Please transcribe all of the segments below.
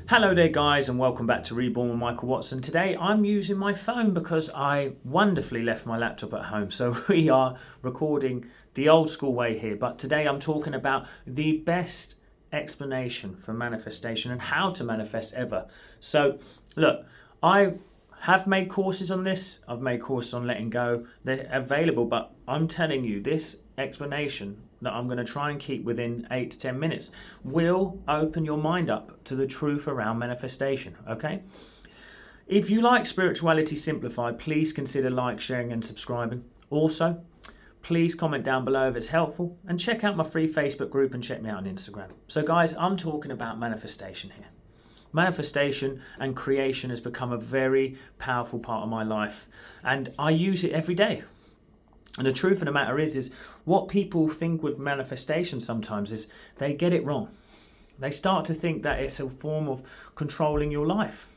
Hello there guys, and welcome back to Reborn with Michael Watson. Today I'm using my phone because I wonderfully left my laptop at home, so we are recording the old school way here. But today I'm talking about the best explanation for manifestation and how to manifest ever. So look, I have made courses on this, I've made courses on letting go, they're available, but I'm telling you this explanation that I'm going to try and keep within 8 to 10 minutes will open your mind up to the truth around manifestation. Okay, if you like Spirituality Simplified, please consider like, sharing and subscribing. Also, please comment down below if it's helpful, and check out my free Facebook group and check me out on Instagram. So guys, I'm talking about manifestation here. Manifestation and creation has become a very powerful part of my life, and I use it every day. And the truth of the matter is what people think with manifestation sometimes is they get it wrong. They start to think that it's a form of controlling your life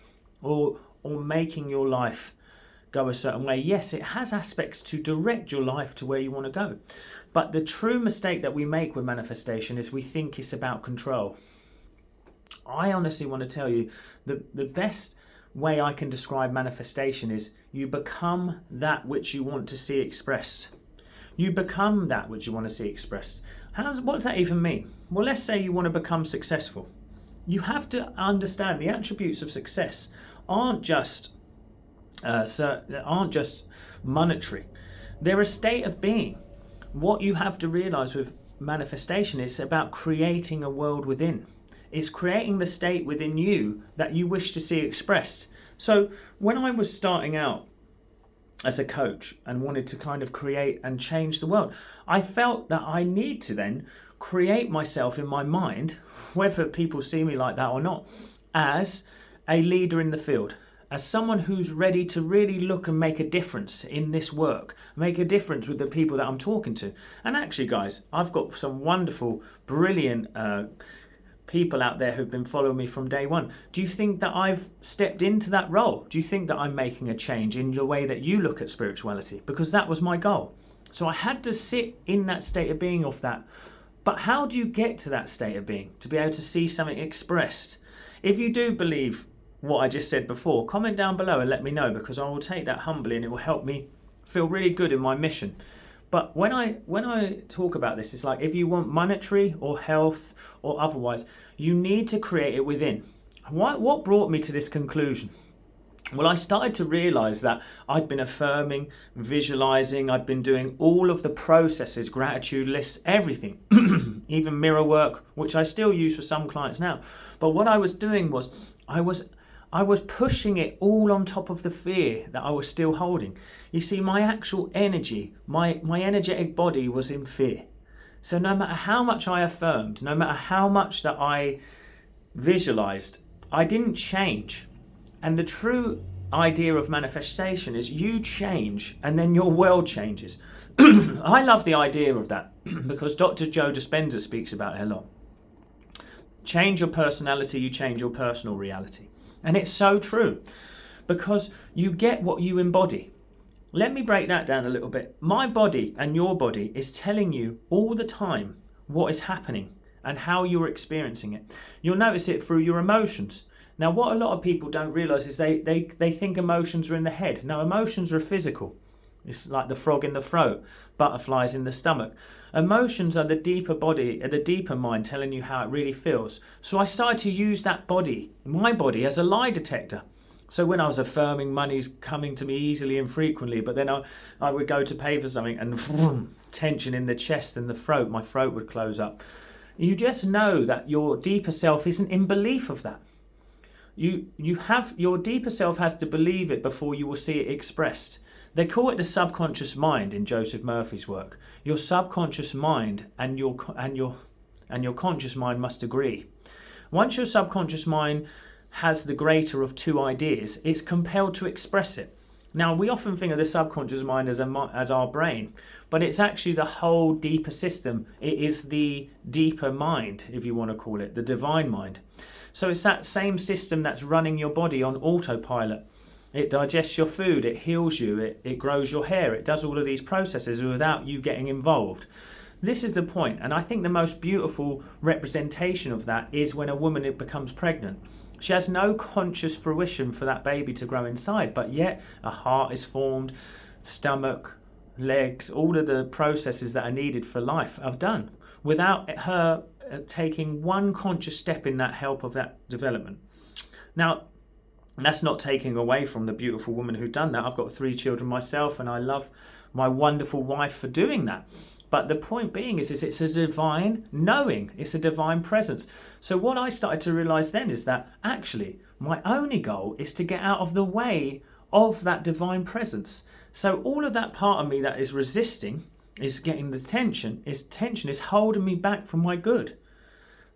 or making your life go a certain way. Yes, it has aspects to direct your life to where you want to go. But the true mistake that we make with manifestation is we think it's about control. I honestly want to tell you the best way I can describe manifestation is you become that which you want to see expressed. You become that which you want to see expressed. What does that even mean? Well, let's say you want to become successful. You have to understand the attributes of success aren't just monetary. They're a state of being. What you have to realize with manifestation is about creating a world within. It's creating the state within you that you wish to see expressed. So when I was starting out as a coach and wanted to kind of create and change the world, I felt that I need to then create myself in my mind, whether people see me like that or not, as a leader in the field, as someone who's ready to really look and make a difference in this work, make a difference with the people that I'm talking to. And actually guys, I've got some wonderful, brilliant people out there who've been following me from day one. Do you think that I've stepped into that role? Do you think that I'm making a change in the way that you look at spirituality? Because that was my goal. So I had to sit in that state of being of that. But how do you get to that state of being? To be able to see something expressed? If you do believe what I just said before, comment down below and let me know, because I will take that humbly and it will help me feel really good in my mission. But when I talk about this, it's like if you want monetary or health or otherwise, you need to create it within. What brought me to this conclusion? Well, I started to realize that I'd been affirming, visualizing, I'd been doing all of the processes, gratitude lists, everything, even mirror work, which I still use for some clients now. But what I was doing was I was pushing it all on top of the fear that I was still holding. You see, my actual energy, my energetic body was in fear. So no matter how much I affirmed, no matter how much that I visualized, I didn't change. And the true idea of manifestation is you change and then your world changes. I love the idea of that because Dr. Joe Dispenza speaks about it a lot. Change your personality, you change your personal reality. And it's so true because you get what you embody. Let me break that down a little bit. My body and your body is telling you all the time what is happening and how you're experiencing it. You'll notice it through your emotions. Now, what a lot of people don't realize is they think emotions are in the head. No, emotions are physical. It's like the frog in the throat, butterflies in the stomach. Emotions are the deeper body, the deeper mind telling you how it really feels. So I started to use that body, my body, as a lie detector. So when I was affirming money's coming to me easily and frequently, but then I would go to pay for something and vroom, tension in the chest and the throat, my throat would close up. You just know that your deeper self isn't in belief of that. Your deeper self has to believe it before you will see it expressed. They call it the subconscious mind in Joseph Murphy's work. Your subconscious mind and your conscious mind must agree. Once your subconscious mind has the greater of two ideas, it's compelled to express it. Now, we often think of the subconscious mind as our brain, but it's actually the whole deeper system. It is the deeper mind, if you want to call it, the divine mind. So it's that same system that's running your body on autopilot. It digests your food, it heals you, it grows your hair, it does all of these processes without you getting involved. This is the point, and I think the most beautiful representation of that is when a woman becomes pregnant. She has no conscious fruition for that baby to grow inside, but yet a heart is formed, stomach, legs, all of the processes that are needed for life are done without her taking one conscious step in that help of that development. Now, that's not taking away from the beautiful woman who done that. I've got 3 children myself, and I love my wonderful wife for doing that. But the point being is it's a divine knowing, it's a divine presence. So what I started to realize then is that actually my only goal is to get out of the way of that divine presence. So all of that part of me that is resisting is getting the tension is holding me back from my good.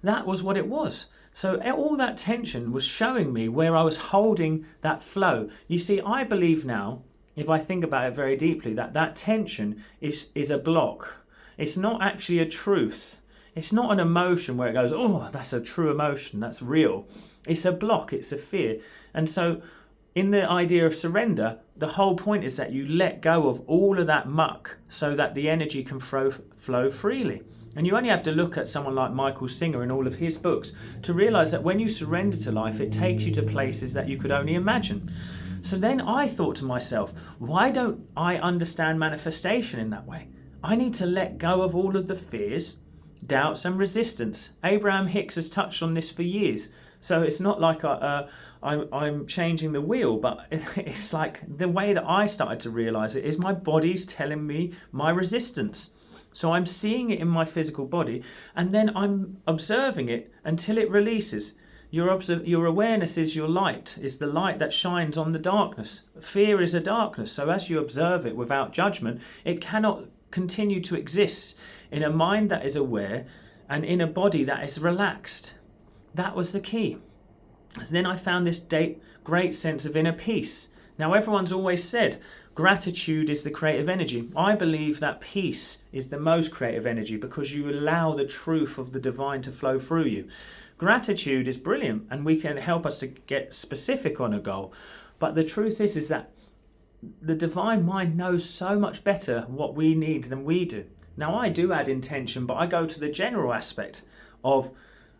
That was what it was. So all that tension was showing me where I was holding that flow. You see, I believe now, if I think about it very deeply, that tension is a block. It's not actually a truth. It's not an emotion where it goes, oh, that's a true emotion, that's real. It's a block, it's a fear. And so in the idea of surrender, the whole point is that you let go of all of that muck so that the energy can flow freely. And you only have to look at someone like Michael Singer and all of his books to realize that when you surrender to life, it takes you to places that you could only imagine. So then I thought to myself, why don't I understand manifestation in that way? I need to let go of all of the fears, doubts and resistance. Abraham Hicks has touched on this for years. So it's not like I'm changing the wheel, but it's like the way that I started to realize it is my body's telling me my resistance. So I'm seeing it in my physical body, and then I'm observing it until it releases. Your awareness is your light, is the light that shines on the darkness. Fear is a darkness. So as you observe it without judgment, it cannot continue to exist in a mind that is aware and in a body that is relaxed. That was the key. And then I found this great sense of inner peace. Now, everyone's always said gratitude is the creative energy. I believe that peace is the most creative energy because you allow the truth of the divine to flow through you. Gratitude is brilliant, and we can help us to get specific on a goal. But the truth is that the divine mind knows so much better what we need than we do. Now, I do add intention, but I go to the general aspect of,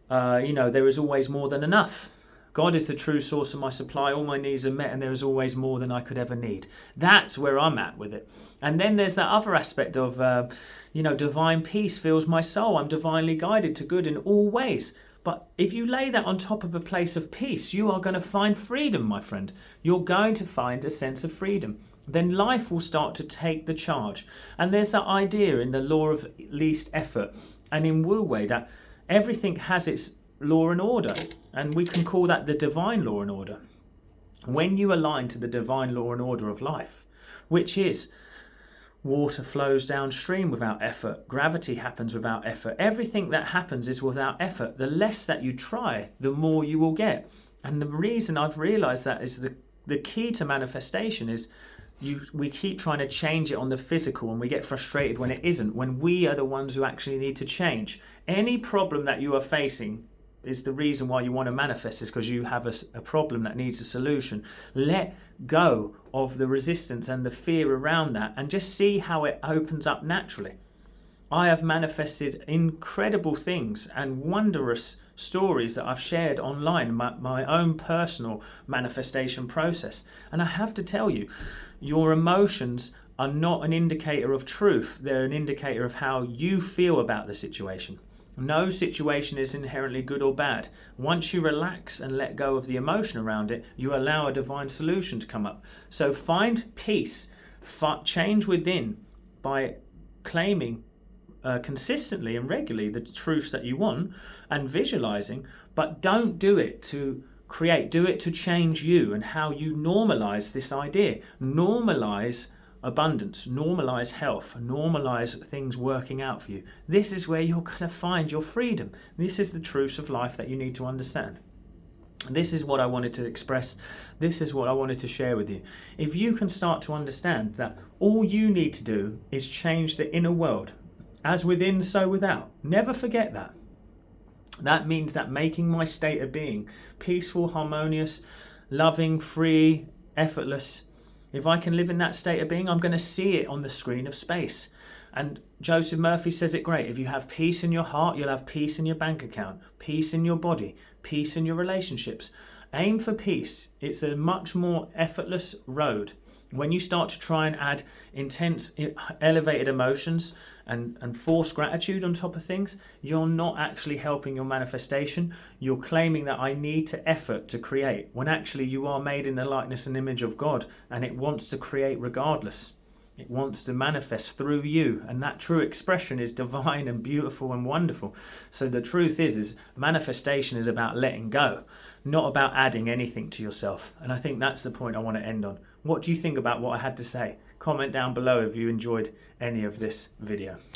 there is always more than enough. God is the true source of my supply. All my needs are met, and there is always more than I could ever need. That's where I'm at with it. And then there's that other aspect of, divine peace fills my soul. I'm divinely guided to good in all ways. But if you lay that on top of a place of peace, you are going to find freedom, my friend. You're going to find a sense of freedom. Then life will start to take the charge. And there's that idea in the law of least effort and in Wu Wei that everything has its law and order. And we can call that the divine law and order. When you align to the divine law and order of life, which is water flows downstream without effort. Gravity happens without effort. Everything that happens is without effort. The less that you try, the more you will get. And the reason I've realized that is the key to manifestation is we keep trying to change it on the physical, and we get frustrated when it isn't, when we are the ones who actually need to change. Any problem that you are facing is the reason why you want to manifest, is because you have a problem that needs a solution. Let go of the resistance and the fear around that and just see how it opens up naturally. I have manifested incredible things and wondrous stories that I've shared online, my own personal manifestation process. And I have to tell you, your emotions are not an indicator of truth. They're an indicator of how you feel about the situation. No situation is inherently good or bad. Once you relax and let go of the emotion around it, you allow a divine solution to come up. So find peace, change within by claiming consistently and regularly the truths that you want and visualizing, but don't do it to create, do it to change you and how you normalize this idea. Normalize abundance, normalize health, normalize things working out for you. This is where you're going to find your freedom. This is the truths of life that you need to understand. This is what I wanted to express. This is what I wanted to share with you. If you can start to understand that all you need to do is change the inner world, as within, so without. Never forget that. That means that making my state of being peaceful, harmonious, loving, free, effortless. If I can live in that state of being, I'm going to see it on the screen of space. And Joseph Murphy says it great. If you have peace in your heart, you'll have peace in your bank account, peace in your body, peace in your relationships. Aim for peace. It's a much more effortless road. When you start to try and add intense, elevated emotions and force gratitude on top of things, you're not actually helping your manifestation. You're claiming that I need to effort to create, when actually you are made in the likeness and image of God, and it wants to create regardless. It wants to manifest through you, and that true expression is divine and beautiful and wonderful. So the truth is manifestation is about letting go, not about adding anything to yourself. And I think that's the point I want to end on. What do you think about what I had to say? Comment down below if you enjoyed any of this video.